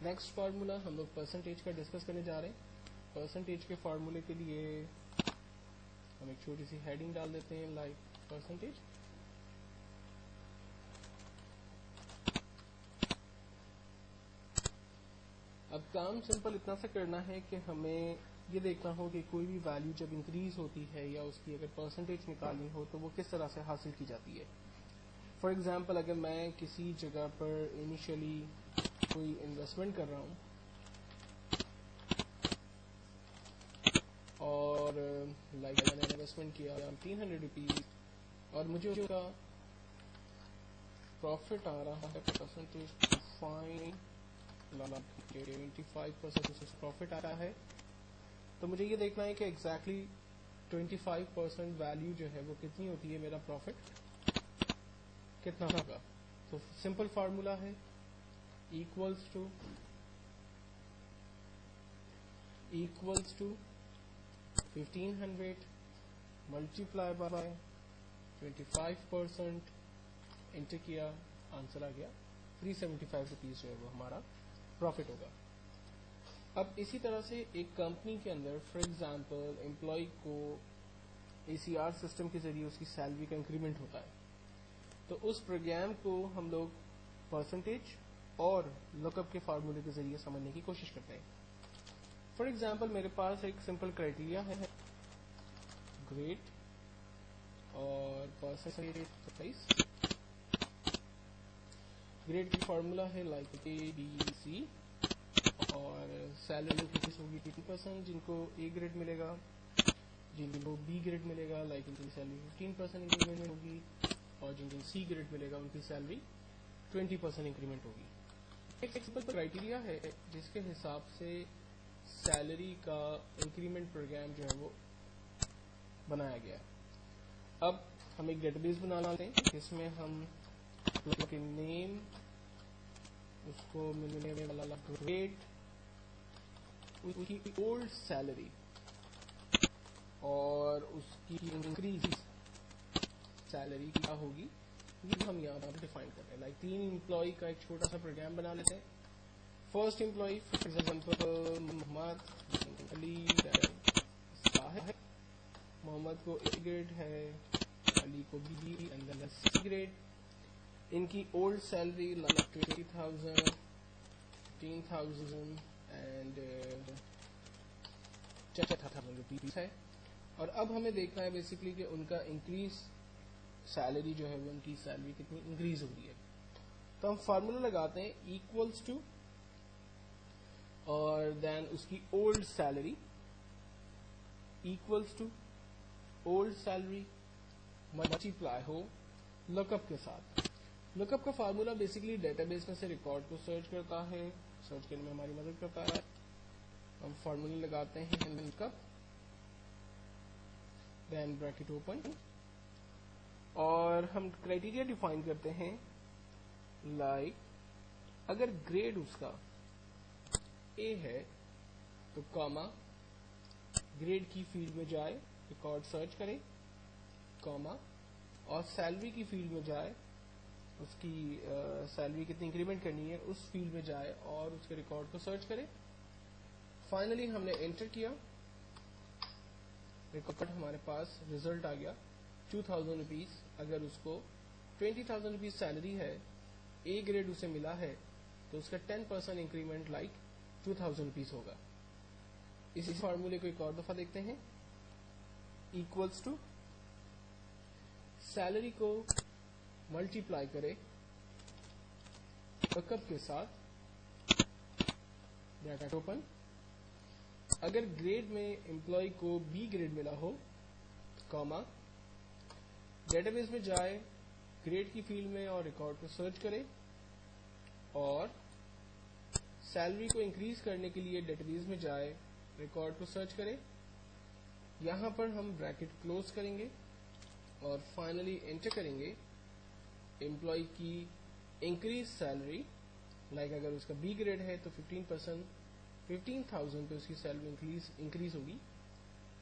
Next formula ہم لوگ percentage کا ڈسکس کرنے جا رہے ہیں. پرسنٹیج کے فارمولے کے لیے ہم ایک چھوٹی سی ہیڈنگ ڈال دیتے ہیں لائک پرسنٹیج. اب کام سمپل اتنا سا کرنا ہے کہ ہمیں یہ دیکھنا ہو کہ کوئی بھی ویلیو جب انکریز ہوتی ہے یا اس کی اگر پرسنٹیج نکالنی ہو تو وہ کس طرح سے حاصل کی جاتی ہے. فار ایگزامپل اگر میں کسی جگہ پر انیشلی کوئی انویسٹمنٹ کر رہا ہوں اور لائک میں نے انویسٹمنٹ کیا 300 روپیز اور مجھے اس کا پروفٹ آ رہا ہے پرسنٹیج 25% پروفٹ آ رہا ہے, تو مجھے یہ دیکھنا ہے کہ ایگزیکٹلی 25% ویلیو جو ہے وہ کتنی ہوتی ہے, میرا پروفٹ کتنا ہوگا. تو سمپل فارمولا ہے equals to 1500 multiply by 25%, enter کیا, آنسر آ گیا 375 روپیز جو ہے وہ ہمارا پروفٹ ہوگا. اب اسی طرح سے ایک کمپنی کے اندر فار ایگزامپل امپلائی کو ACR سسٹم کے ذریعے اس کی سیلری کا انکریمنٹ ہوتا ہے, تو اس پروگرام کو ہم لوگ پرسنٹیج اور لک اپ کے فارمولے کے ذریعے سمجھنے کی کوشش کرتے ہیں. فار ایگزامپل میرے پاس ایک سمپل کرائٹیریا ہے گریڈ اور پرسنٹیج پرائس. گریڈ کی فارمولا ہے لائک ABC اور سیلری کس ہوگی 80%, جن کو A گریڈ ملے گا, جن کو B گریڈ ملے گا لائک ان کی سیلری 15% انکریمنٹ ہوگی, اور جن کو C گریڈ ملے گا ان کی سیلری 20% انکریمنٹ ہوگی. ایک سمپل کرائٹیریا ہے جس کے حساب سے سیلری کا انکریمنٹ پروگرام جو ہے وہ بنایا گیا ہے. اب ہم ایک ڈیٹا بیس بنا لیتے ہیں جس میں ہم نیم, اس کو ملنے والا گریڈ, اس کی اولڈ سیلری اور اس کی انکریز سیلری کیا ہوگی, یہ ہم یہاں پر ڈیفائن کرتے ہیں. لائک 3 امپلائی کا ایک چھوٹا سا پروگرام بنا لیتے ہیں. First employee for example Muhammad Ali Sahib, Muhammad کو A گریڈ ہے, علی کو B and then C grade. ان کی اولڈ سیلری 20,000 15,000 اینڈ 4,000 روپیز ہے. اور اب ہمیں دیکھنا ہے بیسکلی کہ ان کا انکریز سیلری جو ہے وہ ان کی سیلری کتنی انکریز ہو رہی ہے. تو ہم فارمولا لگاتے ہیں ایکولس ٹو اور دین اس کی old salary equals to old salary multiply ہو لک اپ کے ساتھ. لک اپ کا فارمولا بیسکلی ڈیٹا بیس میں سے ریکارڈ کو سرچ کرتا ہے, سرچ کرنے میں ہماری مدد کرتا ہے. ہم فارمولے لگاتے ہیں لک اپ دین بریکٹ اوپن اور ہم کرائٹیریا ڈیفائن کرتے ہیں لائک اگر گریڈ اس کا A ہے تو کاما گریڈ کی فیلڈ میں جائے, ریکارڈ سرچ کرے, کاما اور سیلری کی فیلڈ میں جائے, اس کی سیلری کتنی انکریمنٹ کرنی ہے اس فیلڈ میں جائے اور اس کے ریکارڈ کو سرچ کرے. فائنلی ہم نے انٹر کیا, ریکارڈ ہمارے پاس ریزلٹ آ گیا 2,000 روپیز. اگر اس کو 20,000 روپیز سیلری ہے, A گریڈ اسے ملا ہے, تو اس کا 10% انکریمنٹ لائک 2,000 روپیز ہوگا. اسی فارمولے کو ایک اور دفعہ دیکھتے ہیں. ایکولس ٹو سیلری کو ملٹیپلائی کرے لک اپ کے ساتھ, بریکٹ اوپن. اگر گریڈ میں امپلائی کو B گریڈ ملا ہو, کاما ڈیٹا بیس میں جائے, گریڈ کی فیلڈ میں اور ریکارڈ کو سرچ کرے اور سیلری کو انکریز کرنے کے لیے ڈیٹا بیس میں جائے, ریکارڈ کو سرچ کرے. یہاں پر ہم بریکٹ کلوز کریں گے اور فائنلی انٹر کریں گے امپلائی کی انکریز سیلری, لائک اگر اس کا B گریڈ ہے تو 15% 15,000 پہ اس کی سیلری انکریز ہوگی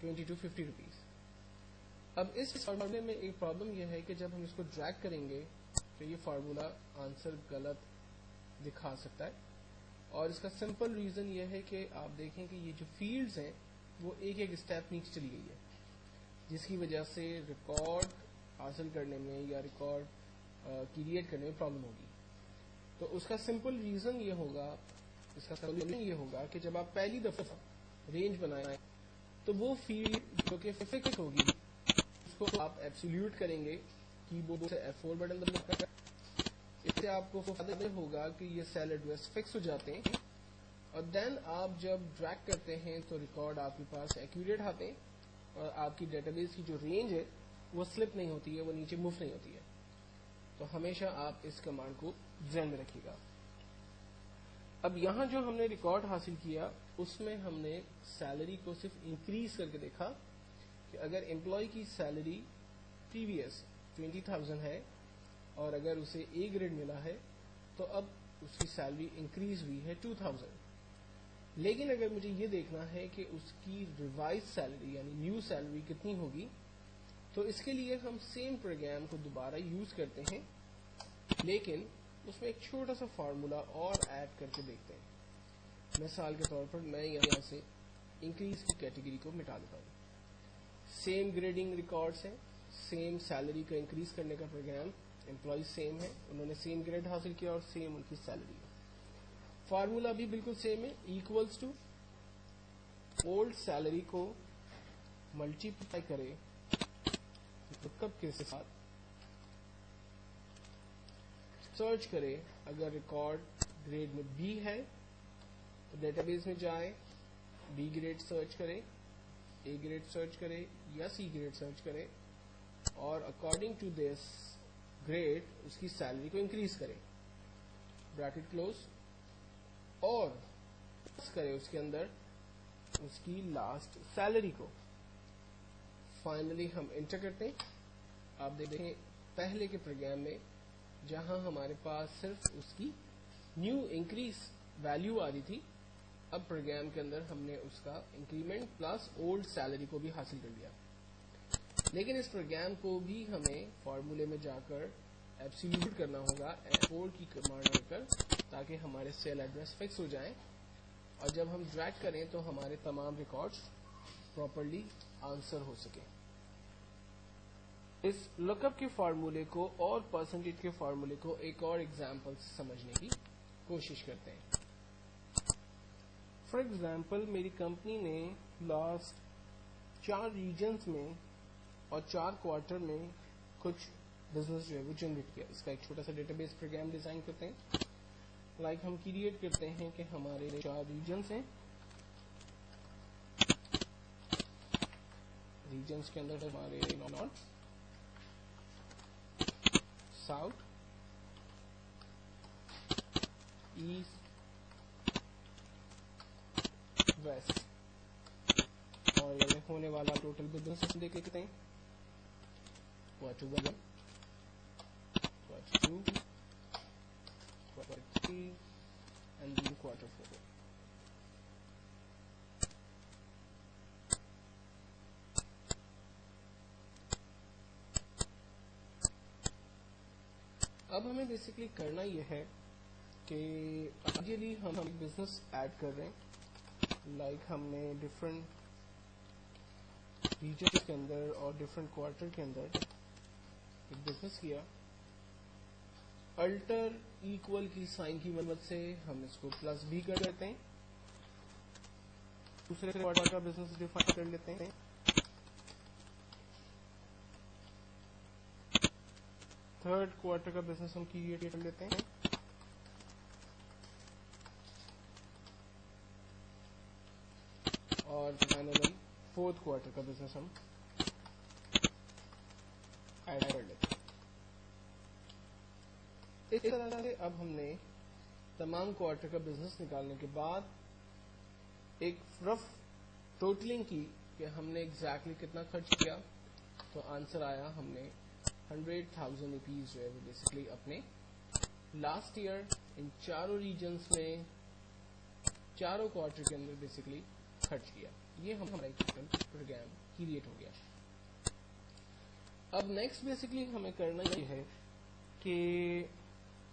2250 روپیز. اب اس فارمولے میں ایک پرابلم یہ ہے کہ جب ہم اس کو ڈریگ کریں گے تو یہ فارمولا آنسر غلط دکھا سکتا ہے. اور اس کا سمپل ریزن یہ ہے کہ آپ دیکھیں کہ یہ جو فیلڈز ہیں وہ ایک ایک اسٹیپ نیچے چلی گئی ہے، جس کی وجہ سے ریکارڈ حاصل کرنے میں یا ریکارڈ کریٹ کرنے میں پرابلم ہوگی. تو اس کا سمپل ریزن یہ ہوگا، اس کا سولوشن یہ ہوگا کہ جب آپ پہلی دفعہ رینج بنائیں تو وہ فیلڈ جو کہ فکس ہوگی اس کو آپ ایبسولوٹ کریں گے کی بورڈ سے F4 بٹن دبا کر. اس سے آپ کو فائدہ ہوگا کہ یہ سیل ایڈریس فکس ہو جاتے ہیں، اور دین آپ جب ڈریگ کرتے ہیں تو ریکارڈ آپ کے پاس ایکوریٹ آتے ہیں، اور آپ کی ڈیٹا بیس کی جو رینج ہے وہ سلپ نہیں ہوتی ہے، وہ نیچے موو نہیں ہوتی ہے. تو ہمیشہ آپ اس کمانڈ کو ذہن میں رکھیے گا. اب یہاں جو ہم نے ریکارڈ حاصل کیا اس میں ہم نے سیلری کو صرف انکریز کر کے دیکھا کہ اگر امپلائی کی سیلری پریویس 20,000 ہے اور اگر اسے اے گریڈ ملا ہے تو اب اس کی سیلری انکریز ہوئی ہے 2,000. لیکن اگر مجھے یہ دیکھنا ہے کہ اس کی ریوائز سیلری یعنی نیو سیلری کتنی ہوگی، تو اس کے لیے ہم سیم پروگرام کو دوبارہ یوز کرتے ہیں، لیکن اس میں ایک چھوٹا سا فارمولا اور ایڈ کر کے دیکھتے ہیں. مثال کے طور پر میں یہاں سے انکریز کی کیٹیگری کو مٹا دیتا ہوں. سیم گریڈنگ ریکارڈس ہیں، سیم سیلری کا انکریز کرنے کا پروگرام، امپلائی سیم ہے، انہوں نے سیم گریڈ حاصل کیا اور سیم ان کی سیلری ہے. فارمولا بھی بالکل سیم ہے، ایکولز ٹو اولڈ سیلری کو ملٹی پلائی کرے لک اپ کے ساتھ، سرچ کرے اگر ریکارڈ گریڈ میں بی ہے تو ڈیٹا بیس میں جائے، بی گریڈ سرچ کرے، اے گریڈ سرچ کرے یا سی گریڈ سرچ کرے، اور اکارڈنگ ٹو دس گریڈ اس کی سیلری کو انکریز کرے، بریکٹ کلوز، اور کرے اس کے اندر اس کی لاسٹ سیلری کو. فائنلی ہم انٹر کرتے ہیں. آپ دیکھیں پہلے کے پروگرام میں جہاں ہمارے پاس صرف اس کی نیو انکریز ویلیو آ رہی تھی، اب پروگرام کے اندر ہم نے اس کا انکریمنٹ پلس اولڈ سیلری کو بھی حاصل کر لیا. لیکن اس پروگرام کو بھی ہمیں فارمولے میں جا کر ایبسولوٹ کرنا ہوگا F4 کی کمانڈ لے کر، تاکہ ہمارے سیل ایڈریس فکس ہو جائیں، اور جب ہم ڈریگ کریں تو ہمارے تمام ریکارڈز پراپرلی آنسر ہو سکیں. اس لک اپ کے فارمولے کو اور پرسنٹیج کے فارمولے کو ایک اور ایگزامپل سے سمجھنے کی کوشش کرتے ہیں. فار ایگزامپل میری کمپنی نے لاسٹ 4 ریجنز میں اور 4 کوارٹر میں کچھ بزنس جو ہے وہ جنریٹ کیا. اس کا ایک چھوٹا سا ڈیٹا بیس پروگرام ڈیزائن کرتے ہیں. لائک ہم کریٹ کرتے ہیں کہ ہمارے 4 ریجنز ہیں، ریجنز کے اندر ہمارے نارتھ، ساؤتھ، ایسٹ، ویسٹ، اور یہ ہونے والا ٹوٹل بزنس دیکھ لیتے ہیں. Quarter 1، quarter 2، quarter 3 and then quarter 4. اب ہمیں بیسکلی کرنا یہ ہے کہ آئیڈیلی ہم ایک بزنس ایڈ کر رہے ہیں. لائک ہم نے ڈفرینٹ ریجن کے اندر اور ڈفرینٹ کوارٹر کے اندر ایک بزنس کیا. الٹر ایکول کی سائن کی مدد سے ہم اس کو پلس بھی کر دیتے ہیں. دوسرے کوارٹر کا بزنس ڈیفائن کر لیتے ہیں. تھرڈ کوارٹر کا بزنس ہم کریٹ کر لیتے ہیں. اور فائنلی فورتھ کوارٹر کا بزنس ہم ایڈ کر لیتے ہیں. اس طرح سے اب ہم نے تمام کوارٹر کا بزنس نکالنے کے بعد ایک رف ٹوٹلنگ کی کہ ہم نے ایگزیکٹلی کتنا خرچ کیا. تو آنسر آیا ہم نے 100,000 روپیز جو ہے وہ بیسکلی اپنے لاسٹ ایئر ان چاروں ریجنز میں چاروں کوارٹر کے اندر بیسکلی خرچ کیا. یہ ہمارا ایک پروگرام کریٹ ہو گیا. اب نیکسٹ بیسکلی ہمیں کرنا یہ ہے کہ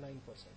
9%।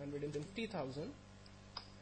150,000,